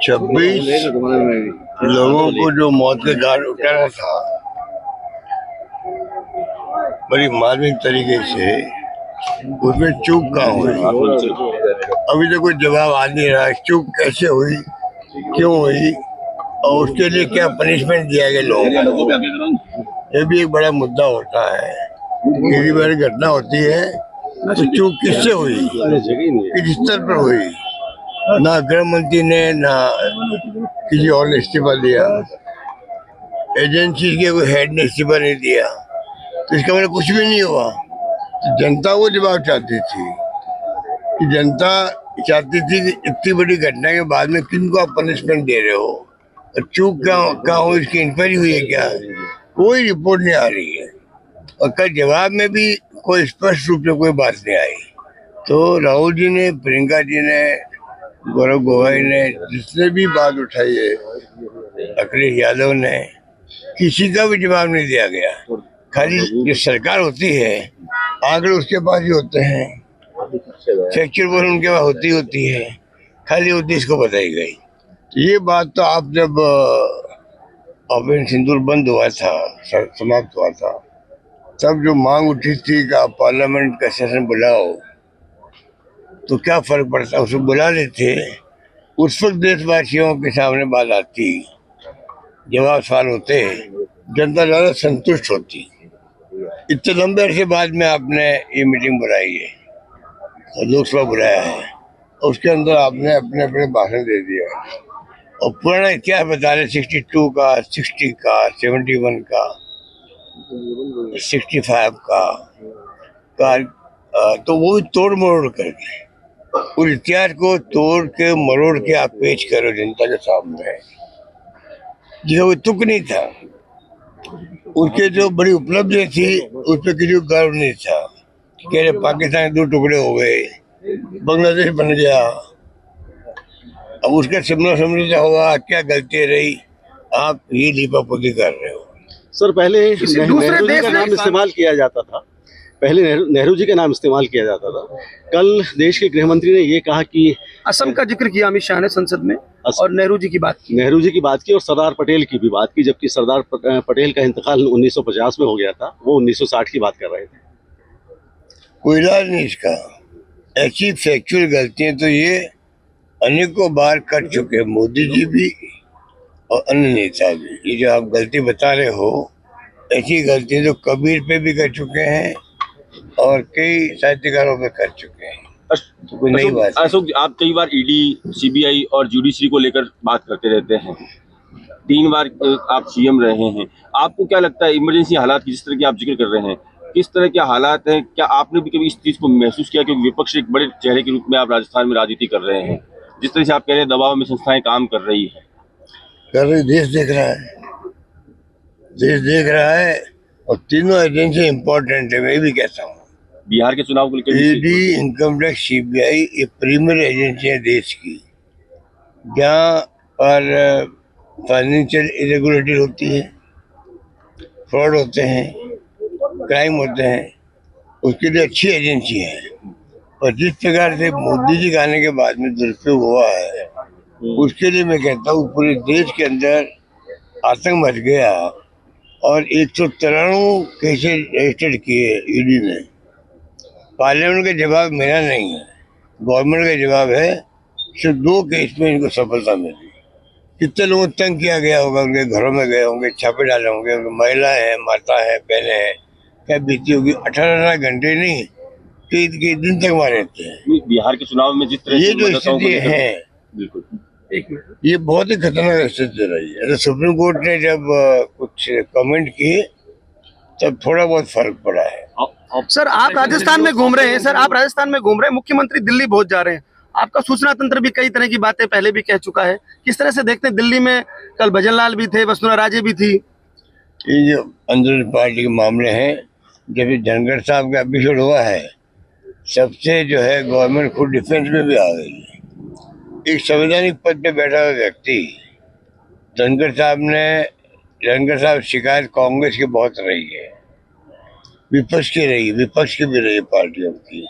26 लोगों को जो मौत के घाट उतारा था बड़ी मार्मिक तरीके से, उसमें चूक कहाँ हुई? अभी तो कोई जवाब आ नहीं रहा। चूक कैसे हुई, क्यों हुई और उसके लिए क्या पनिशमेंट दिया गया लोगों को, ये भी एक बड़ा मुद्दा होता है। किसी बार घटना होती है तो चूक किससे हुई, किस स्तर पर हुई? ना गृह मंत्री ने ना किसी और ने इस्तीफा दिया, एजेंसी के कोई हेड ने इस्तीफा नहीं दिया, तो इसका मतलब कुछ भी नहीं हुआ। तो जनता वो जवाब चाहती थी कि जनता चाहती थी कि इतनी बड़ी घटना के बाद में किनको आप पनिशमेंट दे रहे हो, और चूक कहाँ हुई, इसकी इंक्वायरी हुई है क्या? कोई रिपोर्ट नहीं आ रही है और कल जवाब में भी कोई स्पष्ट रूप से कोई बात नहीं आई। तो राहुल जी ने, प्रियंका जी ने, गौरव गोगोई ने, जिसने भी बात उठाई है, अखिलेश यादव ने, किसी का भी जवाब नहीं दिया गया। खाली जो सरकार होती है आंकड़े उसके पास ही होते हैं, फैक्चुअल उनके पास होती है, खाली उद्देश्य को बताई गई। तो ये बात तो आप जब ऑपरेशन सिंदूर बंद हुआ था, समाप्त हुआ था, तब जो मांग उठी थी कि आप पार्लियामेंट का सेशन बुलाओ, तो क्या फर्क पड़ता, उसको बुला लेते, उस वक्त देशवासियों के सामने बात आती, जवाब सवाल होते, जनता ज्यादा संतुष्ट होती। इतने लंबे अरसे बाद में आपने ये मीटिंग बुलाई है, लोकसभा बुलाया है, उसके अंदर आपने अपने अपने भाषण दे दिया और पुराना इतिहास बता रहे, 62 का, 60 का, 71 का, 65 का तो वो भी तोड़ मरोड़ करके, उस इतिहास को तोड़ के मरोड़ के आप पेश करो जनता के सामने, जिसका कोई तुक नहीं था। उसके जो बड़ी उपलब्धि थी उस पर किसी को गर्व नहीं था। कह रहे पाकिस्तान 2 टुकड़े हो गए, बांग्लादेश बन गया, अब उसका शिमला समझौता होगा, क्या गलती रही, आप ये लीपापोती कर रहे हो। सर, पहले नेहरू जी का नाम इस्तेमाल किया जाता था, नेहरू जी का नाम इस्तेमाल किया जाता था। कल देश के गृह मंत्री ने ये कहा कि असम का जिक्र किया अमित शाह ने संसद में, और नेहरू जी की बात की और सरदार पटेल की भी बात की, जबकि सरदार पटेल का इंतकाल 1950 में हो गया था, वो 1960 की बात कर रहे थे। कोई इलाज नहीं इसका। ऐसी फैक्चुअल गलतियां तो ये अनेकों बार कर चुके, मोदी जी भी और अन्य नेता भी। ये जो आप गलती बता रहे हो, ऐसी गलतियां तो कबीर पे भी कर चुके हैं और कई साहित्यकारों पे कर चुके हैं, तो कोई नई बात। अशोक, आप कई बार ईडी, सीबीआई और जुडिशरी को लेकर बात करते रहते हैं, 3 बार आप सीएम रहे हैं, आपको क्या लगता है इमरजेंसी हालात की जिस तरह की आप जिक्र कर रहे हैं, किस तरह के हालात हैं? क्या आपने भी कभी इस चीज को महसूस किया कि विपक्ष एक बड़े चेहरे के रूप में आप राजस्थान में राजनीति कर रहे हैं, जिस तरह से आप कह रहे हैं दबाव में संस्थाएं काम कर रही है? कर रही, देश देख रहा है, देश देख रहा है, और तीनों एजेंसी इम्पोर्टेंट है। मैं भी कहता हूँ बिहार के चुनाव को लेकर ईडी, इनकम टैक्स, सीबीआई, ये प्रीमियर एजेंसी है देश की, जहाँ पर फाइनेंशियल इरेगुलरिटी होती है, फ्रॉड होते हैं, क्राइम होते हैं, उसके लिए अच्छी एजेंसी है। और जिस प्रकार से मोदी जी के आने के बाद में दुरुपयोग हुआ है, उसके लिए मैं कहता हूँ पूरे देश के अंदर आतंक मच गया और 193 केसेस रजिस्टर्ड किए ईडी ने। पार्लियामेंट का जवाब मेरा नहीं है, गवर्नमेंट का जवाब है, सिर्फ 2 केस में इनको सफलता मिली। कितने लोगों को तंग किया गया होगा, उनके घरों में गए होंगे, छापे डाले होंगे, महिलाएं हैं, माता है, बहनें हैं, क्या बीती होगी। 18 घंटे नहीं, कई दिन तक वहाँ रहते हैं। बिहार के चुनाव में जिस तरह ये जो स्थिति है, बिल्कुल ये बहुत ही खतरनाक स्थिति रही है। सुप्रीम कोर्ट ने जब कुछ कमेंट किए तब थोड़ा बहुत फर्क पड़ा है। सर, आप राजस्थान में घूम रहे हैं, मुख्यमंत्री दिल्ली पहुंच जा रहे हैं, आपका सूचना तंत्र भी कई तरह की बातें पहले भी कह चुका है, किस तरह से देखते हैं? दिल्ली में कल भजनलाल भी थे, वसुंधरा राजे भी थी। ये जो अंदर पार्टी के मामले हैं, जब धनखड़ साहब का एपिसोड हुआ है, सबसे जो है गवर्नमेंट खुद डिफेंस में भी आ गई है। एक संवैधानिक पद पे बैठा हुआ व्यक्ति, धनखड़ साहब शिकायत कांग्रेस की बहुत रही है, विपक्ष की भी रही पार्टियों की,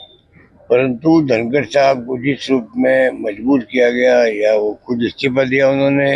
परंतु धनखड़ साहब को जिस रूप में मजबूर किया गया या वो खुद इस्तीफा दिया उन्होंने,